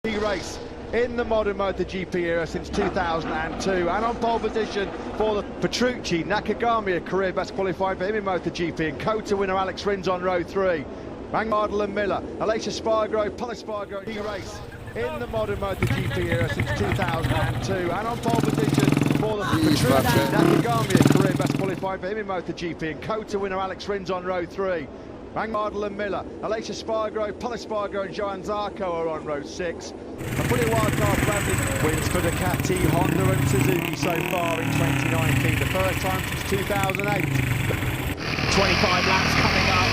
Race in the modern MotoGP era since 2002, and on pole position for the Petrucci. Nakagami, a career best qualifying for him in MotoGP, and Kota winner Alex Rins on row 3. Mangardel and Miller, Aleix Espargaro, Espargaro. Race in the modern MotoGP era since 2002, and on pole position for the Petrucci. Nakagami, a career best qualifying for him in MotoGP, and Kota winner Alex Rins on row 3. Mangardel and Miller, Aleix Espargaro, Espargaro and Johan Zarco are on row 6. A pretty wild card Bradley wins for Ducati, Honda and Suzuki so far in 2019, the first time since 2008. 25 laps coming up.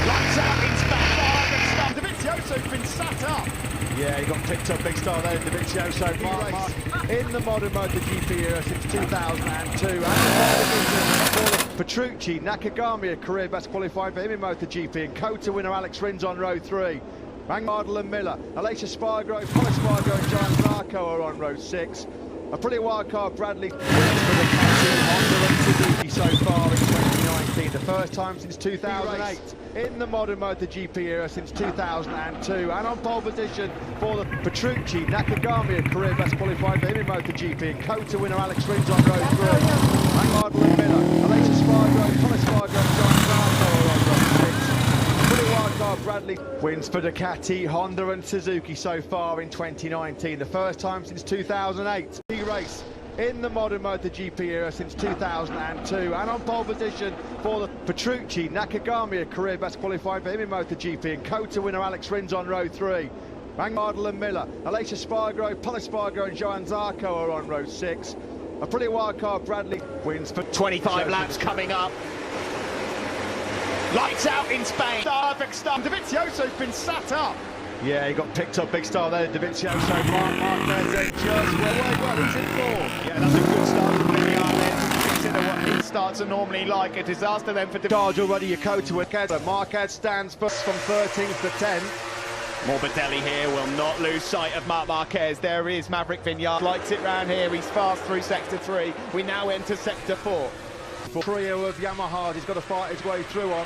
Lights out in Spain. Dovizioso's been sat up. Yeah, he got picked up big style there in Dovizioso. Mark in the modern MotoGP era since 2002. And Petrucci, Nakagami, a career best qualifying for him in MotoGP, and Kota winner Alex Rins on row 3. Mangardel and Miller, Aleix Espargaro, Espargaro and Johan Zarco are on row 6. A pretty wild card Bradley wins for the captain, Honda and Suzuki so far in 2019, the first time since 2008. In the modern MotoGP era since 2002, and on pole position for the Petrucci, Nakagami, a career best qualifying for him in MotoGP, and Kota winner Alex Rins on row 3. Mangardel and Miller, Aleix Espargaro, Espargaro and Johan Zarco are on row 6. Pretty wild card Bradley wins for Ducati, Honda and Suzuki so far in 2019, the first time since 2008. Race in the modern MotoGP era since 2002, and on pole position for the Petrucci, Nakagami, a career best qualifying for him in MotoGP, and Kota winner Alex Rins on row 3. Mangardel and Miller, Aleix Espargaro, Espargaro and Johan Zarco are on row 6. A pretty wild card Bradley wins for 25 laps coming up. Lights out in Spain. Perfect start. Dovizioso's been sat up. Yeah, he got picked up big style there in Dovizioso. Marquez just well, he's in 4th. Yeah, that's a good start from Vinales. Consider what his starts are normally like. A disaster then for Charge already, Kota with Marquez stands first from 13th to 10th. Morbidelli here will not lose sight of Marc Marquez. There is Maverick Vinales. Lights it round here. He's fast through sector 3. We now enter sector 4. Trio of Yamaha, he's got to fight his way through on.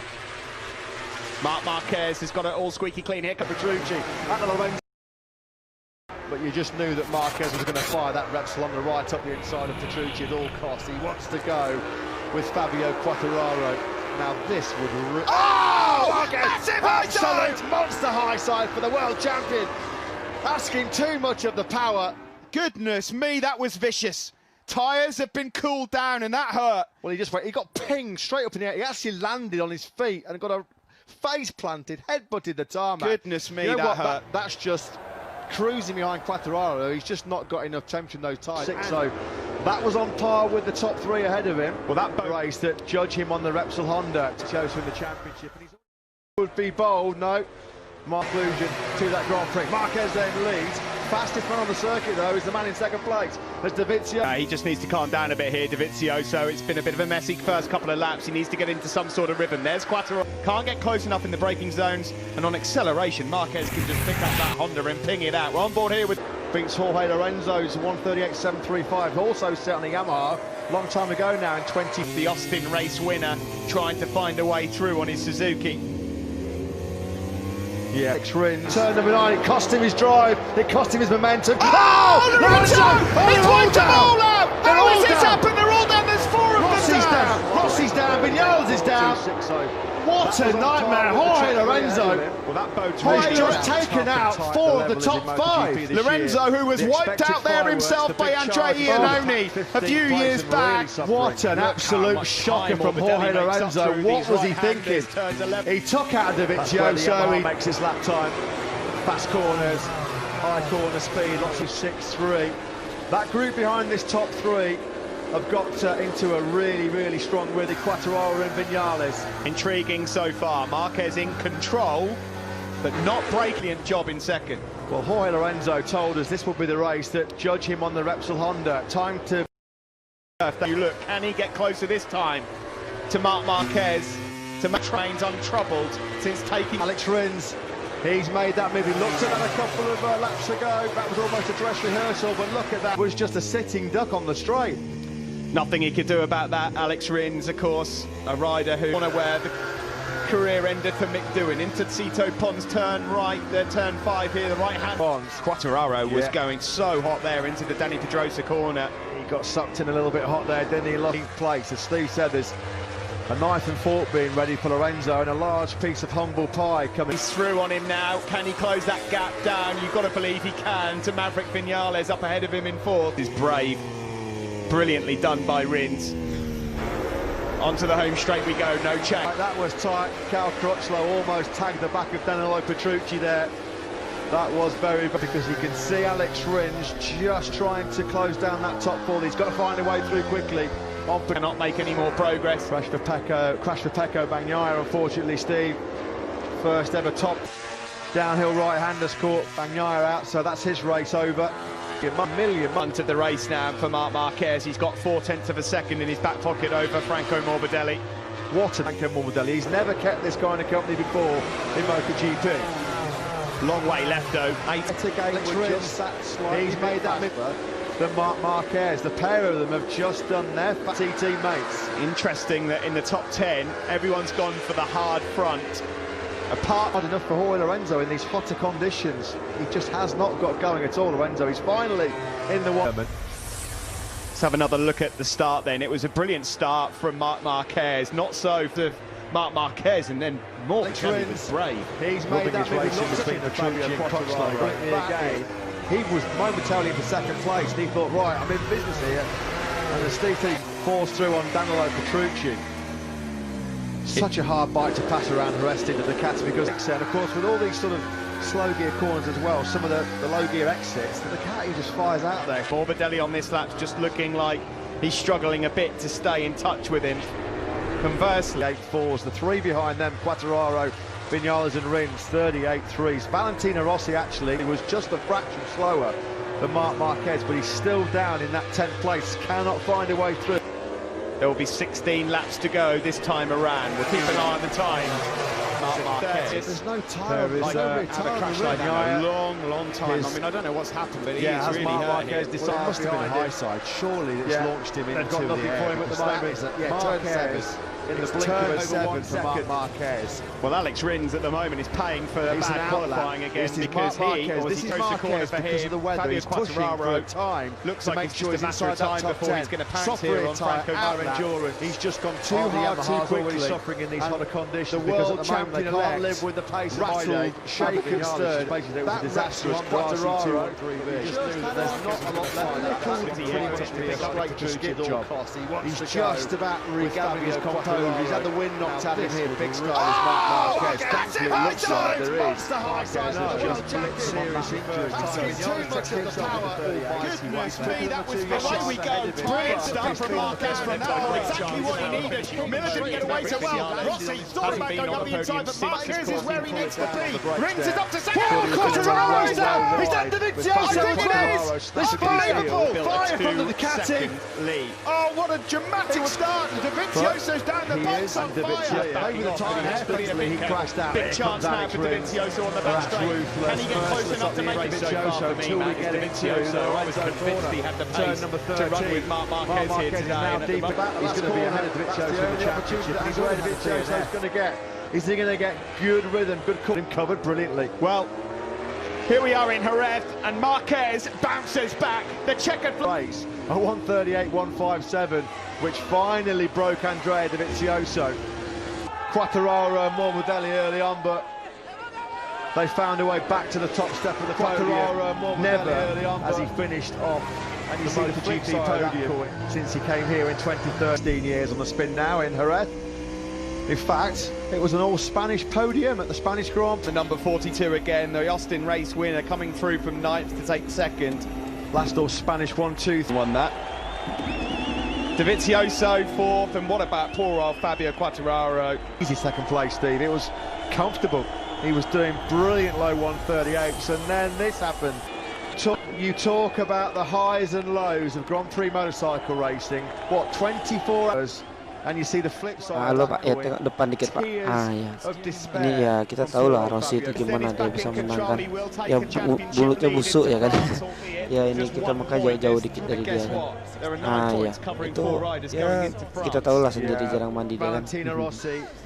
Marc Marquez has got it all squeaky clean here. Petrucci at the Lorenzo. But you just knew that Marquez was going to fire that Repsol on the right up the inside of Petrucci at all costs. He wants to go with Fabio Quartararo. Now this would rip. Oh! Marquez! Massive Absolute monster high side for the world champion. Asking too much of the power. Goodness me, that was vicious. Tyres have been cooled down and that hurt. Well, he got pinged straight up in the air. He actually landed on his feet and got a face planted, head butted the tarmac. Goodness me, you know that what? hurt. That's just cruising behind Quartararo. He's just not got enough temperature in those tyres. So that was on par with the top 3 ahead of him. Well, that race that judge him on the Repsol Honda to show him the championship. And he would be bold, no. Mark Lujan to that Grand Prix. Marquez then leads. Fastest man on the circuit, though, is the man in second place. There's Dovizioso. He just needs to calm down a bit here, Dovizioso. It's been a bit of a messy first couple of laps. He needs to get into some sort of rhythm. There's Quartararo. Can't get close enough in the braking zones. And on acceleration, Marquez can just pick up that Honda and ping it out. We're on board here with... Beats Jorge Lorenzo's 138.735. Also set on a Yamaha a long time ago now in 20. The Austin race winner trying to find a way through on his Suzuki. Yeah, Alex Rins. Turn number 9, it cost him his drive, it cost him his momentum. Oh, Lorenzo! He's wiped them all out! How has this down. happened? They're all down, there's 4 of them down! Rossi's down, Vinales is down. What a nightmare, Jorge Lorenzo. Well, that bodes He's just taken out 4 of the top 5. Lorenzo, who was wiped out there himself by Andrea Iannone a few years back. What an absolute shocker from Jorge Lorenzo. What was he thinking? He took out Dovizioso. He makes his lap time. Fast corners, high corner speed, lots of 6.3. That group behind this top 3 have got into a really strong with Quartararo and Vinales. Intriguing so far. Marquez in control, but not brilliant job in second. Well, Jorge Lorenzo told us this will be the race that judge him on the Repsol Honda. Time to... You look, can he get closer this time to Marc Marquez? To make trains untroubled since taking... Alex Rins, he's made that move. He looked at that a couple of laps ago. That was almost a dress rehearsal, but look at that. It was just a sitting duck on the straight. Nothing he could do about that. Alex Rins, of course, a rider who want to wear the career ended for Mick Doohan. Into Cito Pons, turn right, turn 5 here, the right hand. Pons. Quartararo was going so hot there into the Dani Pedrosa corner. He got sucked in a little bit hot there, didn't he? Lost place. As Steve said, there's a knife and fork being ready for Lorenzo and a large piece of humble pie coming. He's through on him now. Can he close that gap down? You've got to believe he can. To Maverick Vinales up ahead of him in 4th. Is brave. Brilliantly done by Rins. Onto the home straight we go, no check. Right, that was tight. Cal Crutchlow almost tagged the back of Danilo Petrucci there. That was very, because you can see Alex Rins just trying to close down that top 4. He's got to find a way through quickly. Cannot make any more progress. Crash for Pecco Bagnaia, unfortunately, Steve. First ever top downhill right-handers caught Bagnaia out, so that's his race over. Onto the race now for Marc Marquez. He's got 0.4 of a second in his back pocket over Franco Morbidelli. What a Franco Morbidelli. He's never kept this kind of company before in MotoGP. Long way left though. He's made that move. The Marc Marquez, the pair of them have just done their teammates. Interesting that in the top 10, everyone's gone for the hard front. Hard enough for Jorge Lorenzo in these hotter conditions. He just has not got going at all, Lorenzo. He's finally in the one. Let's have another look at the start then. It was a brilliant start from Marc Marquez. Not so for Marc Marquez, and then more was brave. He's made that move between the Petrucci and Crutchlow again. He was momentarily in the second place, and he thought, right, I'm in business here. And as Steve falls through on Danilo Petrucci. Such a hard bike to pass around Jerez into the Ducati, because, and of course, with all these sort of slow gear corners as well, some of the low gear exits, the Ducati just fires out there. Morbidelli on this lap's just looking like he's struggling a bit to stay in touch with him. Conversely, 8.4s, the 3 behind them, Quartararo, Vinales and Rins, 38.3s. Valentino Rossi actually was just a fraction slower than Marc Marquez, but he's still down in that 10th place, cannot find a way through. There will be 16 laps to go this time around. We'll keep an eye on the time. Marc Marquez. There's no time. There is a crash line now. Long time. I mean, I don't know what's happened, but he's really Marc hurt Marquez here. Well, it must have been a high side. Surely it's launched him into the air. They've got nothing for him at the moment. Marquez in the blink of a 7 for Marc Marquez. Well, Alex Rins at the moment is paying for a bad qualifying again, because this is Marquez because of the weather. He's pushing for a time. Looks like it's just a matter of time before he's going to pounce here on Franco Endurance. He's just gone too hard, too quickly. Suffering in these hotter conditions. The world champion can't live with the pace of rattled, shaken, stirred. That was disastrous. Quartararo. There's not a lot left. He's just about regathering his composure. He's had the wind knocked out of him here. Big style is Marc Marquez. Thankfully, it looks like there is. Marquez has just blinked serious injuries. Goodness me, that was away we go. Brilliant start from Marquez from now. Exactly what he needed. Miller didn't get away so well. Rossi thought about going up the inside, but Marquez is where he needs to be. Rins is up to second. Quartararo is out. He's done the Vizioso. I think it is. It's unbelievable. Fire from the Ducati. Oh, what a dramatic start. The Vizioso's down the box on fire. Over the time, he crashed out. Big chance now for Dovizioso on the back straight. Can he get close enough to make it so far for me, man? Dovizioso, I was convinced he had the pace to run with Marc Marquez here today. And he's going to be ahead of Dovizioso in the championship. He's where Dovizioso's going to get. Is he going to get good rhythm, good cutting, covered brilliantly? Well, here we are in Jerez, and Marquez bounces back. The checkered race, a 1:38.157, which finally broke Andrea Dovizioso. Quartararo and Morbidelli early on, but they found a way back to the top step of the podium. Never has he finished off. And you see the MotoGP podium since he came here in 2013 years on the spin now in Jerez. In fact, it was an all-Spanish podium at the Spanish Grand Prix. The number 42 again, the Austin race winner coming through from 9th to take 2nd. Last all-Spanish 1-2 won that. Dovizioso 4th, and what about poor old Fabio Quartararo? Easy 2nd place, Steve. It was comfortable. He was doing brilliant low 138s, and then this happened. You talk about the highs and lows of Grand Prix motorcycle racing. What, 24 hours? And you see the flip side. Halo Pak, ya tengok depan dikit Pak. Ah ya, ini ya kita tahu lah Rossi itu gimana dia bisa menangkan. Ya mulutnya busuk ya kan. Ya ini kita maka jauh dikit dari dia kan. Ah ya, itu ya kita tahu lah sendiri jarang mandi dia kan.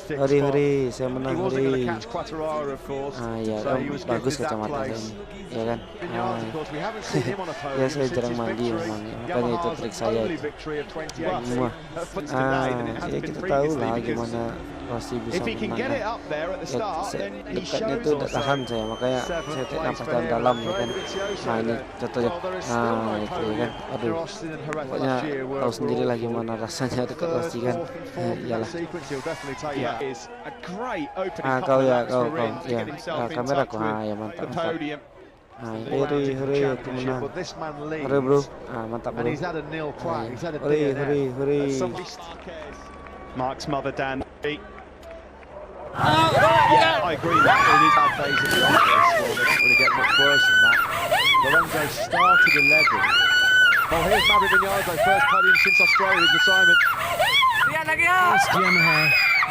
sixth Hori spot. hori, saya He menang wasn't going to hori. catch Quattararo, of course. Ya So kan, he was bagus gifted that kacamata place. ini, ya kan. Vinales, of course, we haven't seen him on a podium Ya saya since jarang his mandi victory. memang, makanya itu Yamaha's trik saya only itu. victory of 2018. Semua. But today, and it Ya hasn't been kita tahu previously lah because gimana Rossi bisa If he can menang get it ya. up there at the Ya, start, then he dekatnya shows itu tidak tahan saya, makanya saya seventh tarik place nafas for him. dalam ya kan. Dovizioso Nah ini then. contohnya, Well, there is still no nah itu ya kan. podium. Aduh, Austin and Jerez pokoknya last year were tahu sendiri lah awful. gimana rasanya dekat Rossi kan. Fourth and fourth in that Iyalah. sequence, he'll definitely take yeah, that. is a great opening Ah couple kau of ya, laps kau for him to ya. get himself in Kamera touch kau, ya with mantap the mantap. podium. Nah All round hori in the hori aku championship, menang. but this man leads. Hori bro, mantap And bro. he's had a nil quack. He's had a Hori DNF. hori hori. Mark's mother, Dan. Yeah, I agree that it is bad days at the office. Well, they don't really get much worse than that. Lorenzo started 11. Oh, here's Maverick Vinales, first podium since Australia's retirement. It's Yamaha.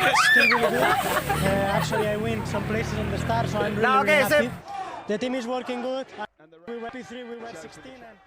It's still really good. Actually, I win some places in the start, so I'm really, really happy. The team is working good. We were P3, we were 16. And